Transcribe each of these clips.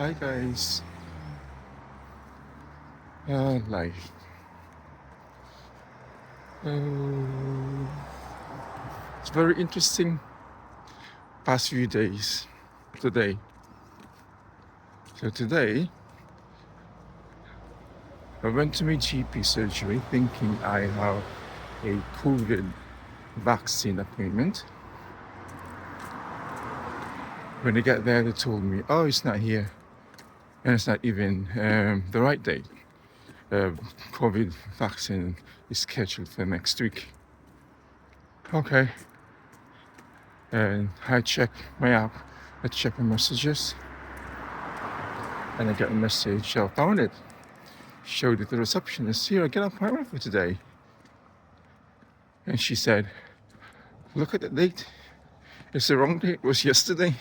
Hi guys. Life. Uh, it's very interesting past few days. Today. So today I went to my GP surgery thinking I have a COVID vaccine appointment. When I get there, they told me, "Oh, it's not here, and it's not even the right date. Uh, COVID vaccine is scheduled for next week." Okay. And I check my app. I check my messages, and I get a message. I found it. Showed it to the receptionist. "Here, I get an appointment for today." And she said, "Look at the date. It's the wrong date. It was yesterday."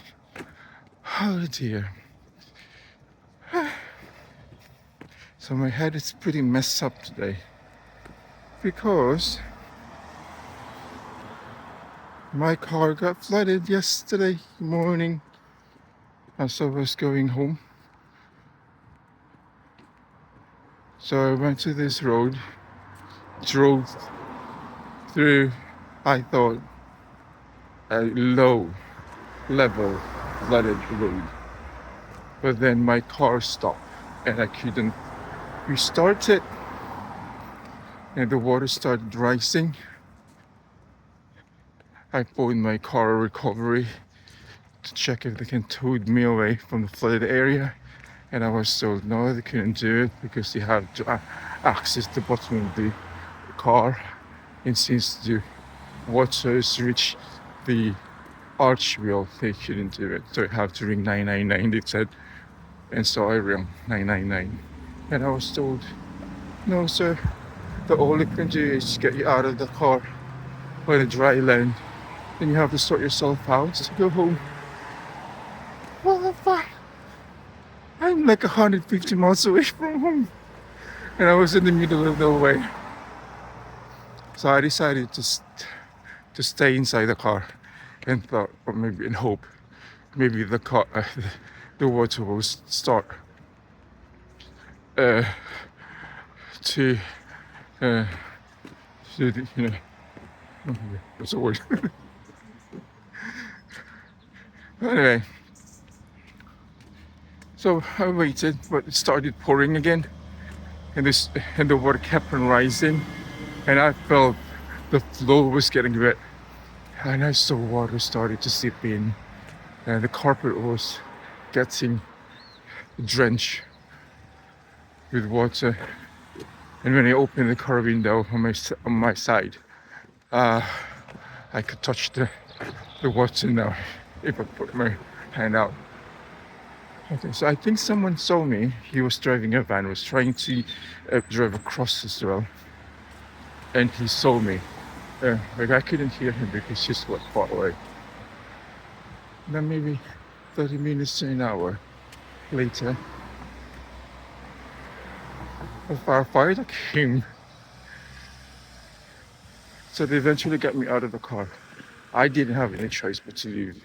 Oh dear. So my head is pretty messed up today because my car got flooded yesterday morning as I was going home. So I went to this road, drove through, I thought, a low level flooded road. But then my car stopped and I couldn't restart it, and the water started rising. I phoned my car recovery to check if they can tow me away from the flooded area, and I was told no, they couldn't do it because they have to access the bottom of the car, and since the water has reached the arch wheel, they couldn't do it. So I have to ring 999, they said. And so I rang 999, and I was told, "No, sir, the all you can do is get you out of the car by the dry land. Then you have to sort yourself out to go home." What the fuck? I'm like 150 miles away from home, and I was in the middle of nowhere. So I decided to stay inside the car, and thought, or maybe in hope, maybe the car, the water will start uh, to, uh, what's the word? Anyway, so I waited, but it started pouring again, and the water kept on rising, and I felt the floor was getting wet, and I saw water started to seep in, and the carpet was getting drenched with water. And when I opened the car window on my side, I could touch the water now if I put my hand out. Okay, so I think someone saw me. He was driving a van, was trying to drive across as well, and he saw me. Like I couldn't hear him because he was far away. And then maybe 30 minutes to an hour later, a firefighter came. So they eventually got me out of the car. I didn't have any choice but to leave.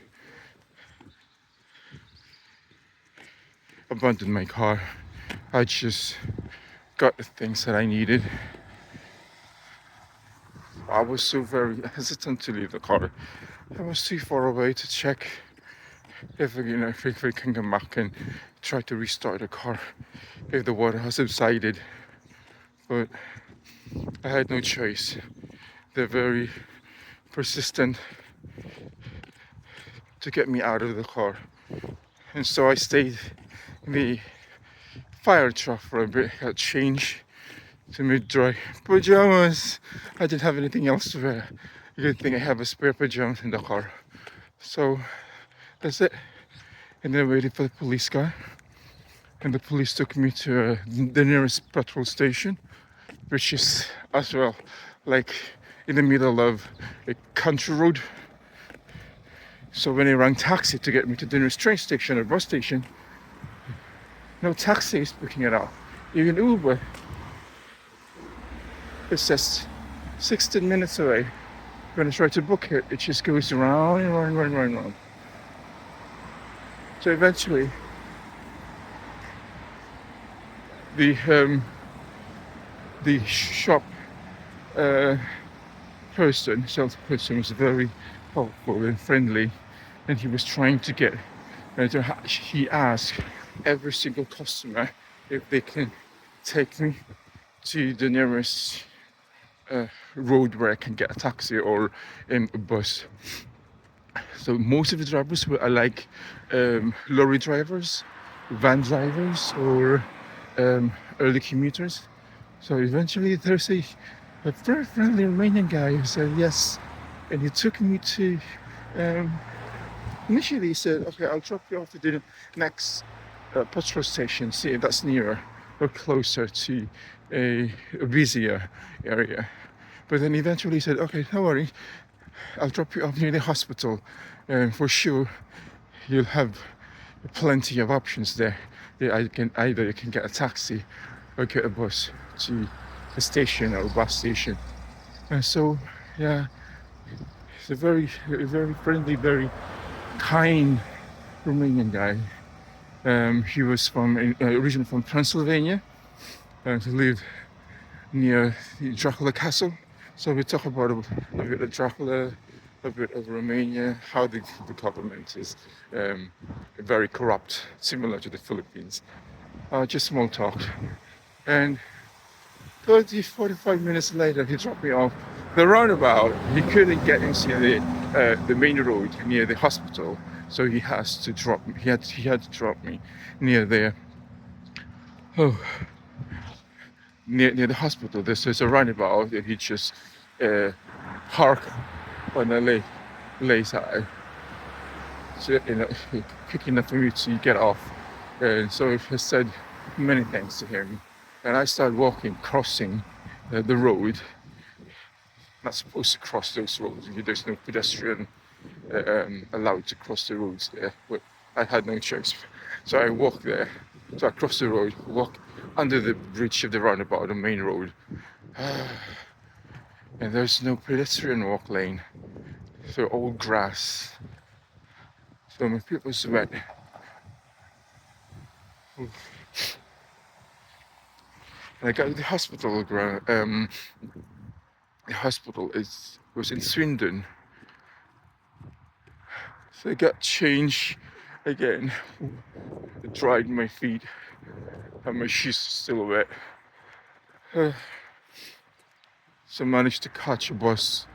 Abandon my car. I just got the things that I needed. I was so very hesitant to leave the car. I was too far away to check if we can come back and try to restart the car if the water has subsided. But I had no choice. They're very persistent to get me out of the car, and so I stayed in the fire truck for a bit. Got changed to mid-dry pajamas. I didn't have anything else to wear. Good thing I have a spare pajamas in the car. So that's it. And then I waited for the police car, and the police took me to the nearest petrol station, which is as well like in the middle of a country road. So when I rang taxi to get me to the nearest train station or bus station, no taxi is picking it up. Even Uber, it says 16 minutes away. When I try to book it, it just goes round and round and round and round. So eventually, the shop uh, salesperson was very helpful and friendly, and he was trying to get. He asked every single customer if they can take me to the nearest road where I can get a taxi or a bus. So most of the drivers were like lorry drivers, van drivers, or early commuters. So eventually there's a very friendly Romanian guy who said yes, and he took me to. Um, Initially, he said, "Okay, I'll drop you off at the next petrol station. See if that's nearer or closer to a busier area." But then eventually he said, "Okay, don't worry, I'll drop you off near the hospital, and for sure you'll have plenty of options there. I can either you can get a taxi or get a bus to a station or a bus station." And so, yeah, he's a very friendly, very kind Romanian guy. He was originally from Transylvania, and he lived near the Dracula Castle. So we talk about a bit of Dracula, a bit of Romania, how the government is very corrupt, similar to the Philippines. Just small talk. And 30, 45 minutes later, he dropped me off the roundabout. He couldn't get into the main road near the hospital, so he has to drop me. He had to drop me near there. Oh, near the hospital. There's a roundabout, and he just park on the layside. So, quick enough for me to get off. And so I said many thanks to him. And I started walking, crossing the road. Not supposed to cross those roads. There's no pedestrian allowed to cross the roads there. But I had no choice. So I walked there. So I crossed the road, walked under the bridge of the roundabout, the main road. And there's no pedestrian walk lane. So all grass. So my feet was wet. And I got to the hospital. The hospital was in Swindon. So I got changed again. I dried my feet, and my shoes still wet. So I managed to catch a bus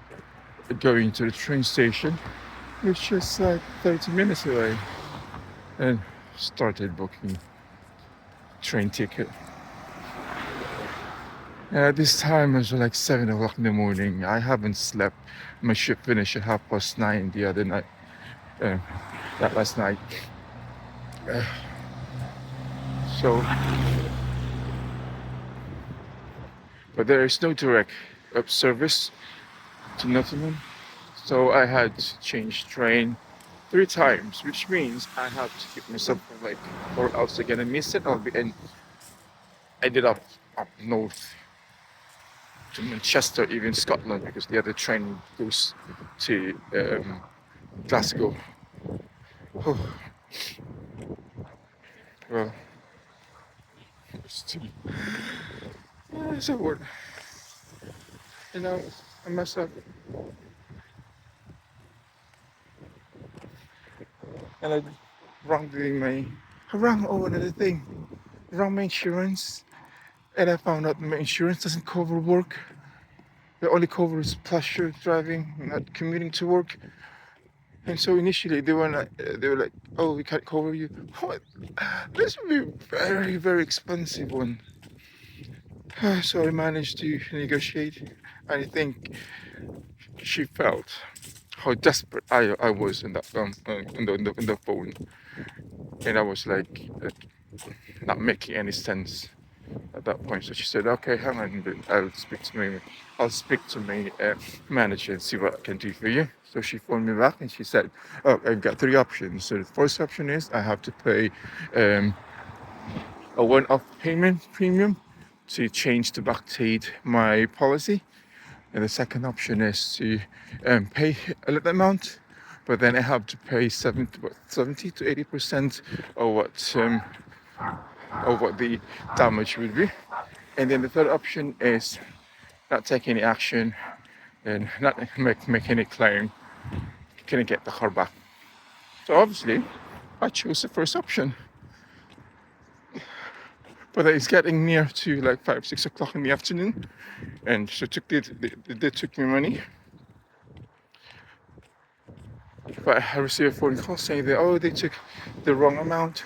going to the train station, which is like 30 minutes away, and started booking train ticket. This time it was like 7 o'clock in the morning. I haven't slept. My shift finished at 9:30 the other night. That last night. But there is no direct service to Nottingham, so I had to change train 3 times, which means I have to keep myself awake, or else I'm gonna miss it. Ended up north to Manchester, even Scotland, because the other train goes to Glasgow. Well, still, it's a word. I messed up, and I rang another thing, wrong my insurance, and I found out my insurance doesn't cover work. It only covers pleasure driving, not commuting to work. And so initially they were like, "Oh, we can't cover you." What? This would be a very, very expensive one. So I managed to negotiate, and I think she felt how desperate I was in that in the phone, and I was like not making any sense at that point. So she said, "Okay, hang on, I'll speak to my manager and see what I can do for you." So she phoned me back and she said, "Oh, I've got 3 options. So the first option is I have to pay a one-off payment premium to change to backdate my policy. And the second option is to pay a little amount, but then I have to pay 70 to 80% of what of what the damage would be. And then the third option is not take any action and not make any claim. Can I get the car back? So obviously, I chose the first option. But it's getting near to like 5, 6 o'clock in the afternoon, and so they took me money. But I received a phone call saying that they took the wrong amount.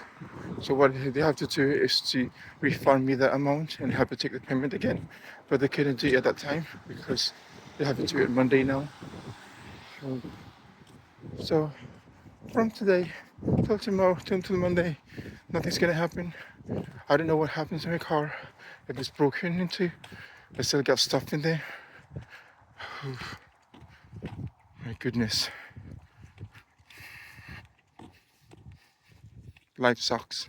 So what they have to do is to refund me that amount and have to take the payment again. But they couldn't do it at that time because they have to do it Monday now. So from today till tomorrow, till Monday, nothing's gonna happen. I don't know what happens to my car. If it's broken into, I still got stuff in there. My goodness. Life sucks.